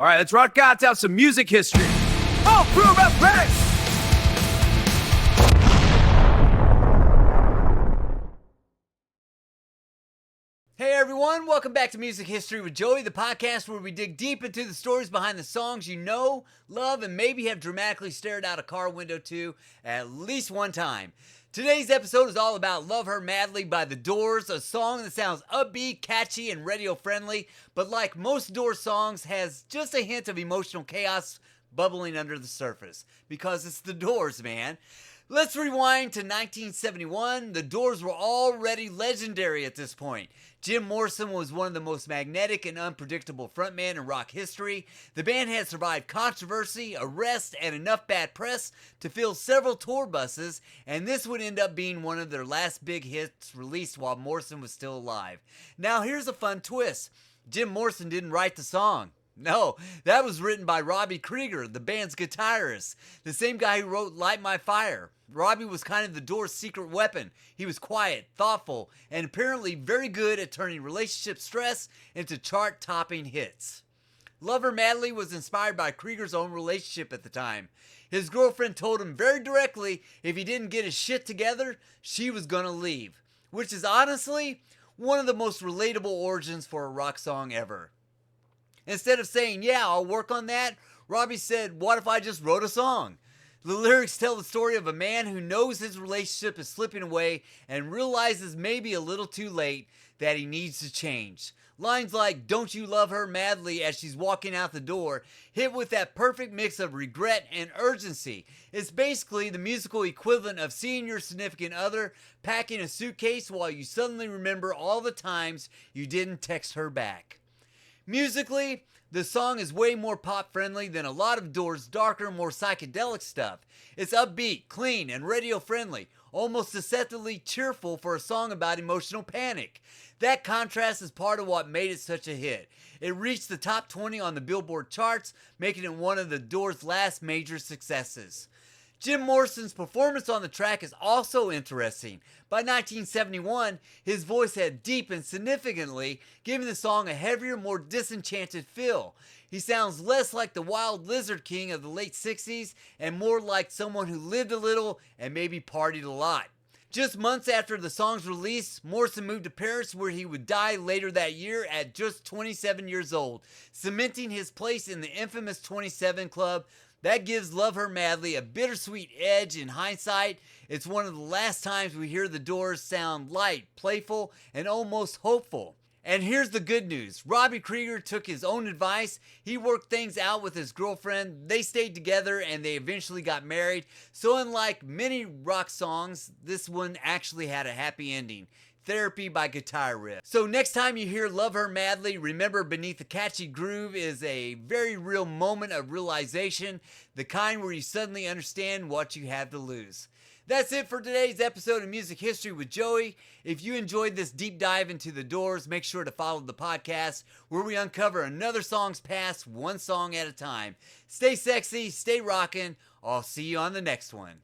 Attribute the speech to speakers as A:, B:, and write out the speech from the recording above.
A: All right, let's rock out some music history. Oh, prove up bass!
B: Hey everyone, welcome back to Music History with Joey, the podcast where we dig deep into the stories behind the songs you know, love, and maybe have dramatically stared out a car window to at least one time. Today's episode is all about Love Her Madly by The Doors, a song that sounds upbeat, catchy, and radio-friendly, but like most Doors songs, has just a hint of emotional chaos bubbling under the surface. Because it's The Doors, man. Let's rewind to 1971. The Doors were already legendary at this point. Jim Morrison was one of the most magnetic and unpredictable frontmen in rock history. The band had survived controversy, arrest, and enough bad press to fill several tour buses, and this would end up being one of their last big hits released while Morrison was still alive. Now here's a fun twist. Jim Morrison didn't write the song. No, that was written by Robbie Krieger, the band's guitarist, the same guy who wrote Light My Fire. Robbie was kind of the Doors' secret weapon. He was quiet, thoughtful, and apparently very good at turning relationship stress into chart-topping hits. Love Her Madly was inspired by Krieger's own relationship at the time. His girlfriend told him very directly if he didn't get his shit together, she was gonna leave. Which is honestly one of the most relatable origins for a rock song ever. Instead of saying, yeah, I'll work on that, Robbie said, what if I just wrote a song? The lyrics tell the story of a man who knows his relationship is slipping away and realizes maybe a little too late that he needs to change. Lines like, don't you love her madly as she's walking out the door, hit with that perfect mix of regret and urgency. It's basically the musical equivalent of seeing your significant other packing a suitcase while you suddenly remember all the times you didn't text her back. Musically, the song is way more pop-friendly than a lot of Doors' darker, more psychedelic stuff. It's upbeat, clean, and radio-friendly, almost deceptively cheerful for a song about emotional panic. That contrast is part of what made it such a hit. It reached the top 20 on the Billboard charts, making it one of the Doors' last major successes. Jim Morrison's performance on the track is also interesting. By 1971, his voice had deepened significantly, giving the song a heavier, more disenchanted feel. He sounds less like the wild lizard king of the late 60s and more like someone who lived a little and maybe partied a lot. Just months after the song's release, Morrison moved to Paris where he would die later that year at just 27 years old, cementing his place in the infamous 27 Club. That gives Love Her Madly a bittersweet edge in hindsight. It's one of the last times we hear the Doors sound light, playful, and almost hopeful. And here's the good news. Robbie Krieger took his own advice. He worked things out with his girlfriend. They stayed together and they eventually got married. So unlike many rock songs, this one actually had a happy ending. Therapy by Guitar Riff. So next time you hear Love Her Madly, remember beneath the catchy groove is a very real moment of realization, the kind where you suddenly understand what you have to lose. That's it for today's episode of Music History with Joey. If you enjoyed this deep dive into the Doors, make sure to follow the podcast where we uncover another song's past, one song at a time. Stay sexy, stay rockin'. I'll see you on the next one.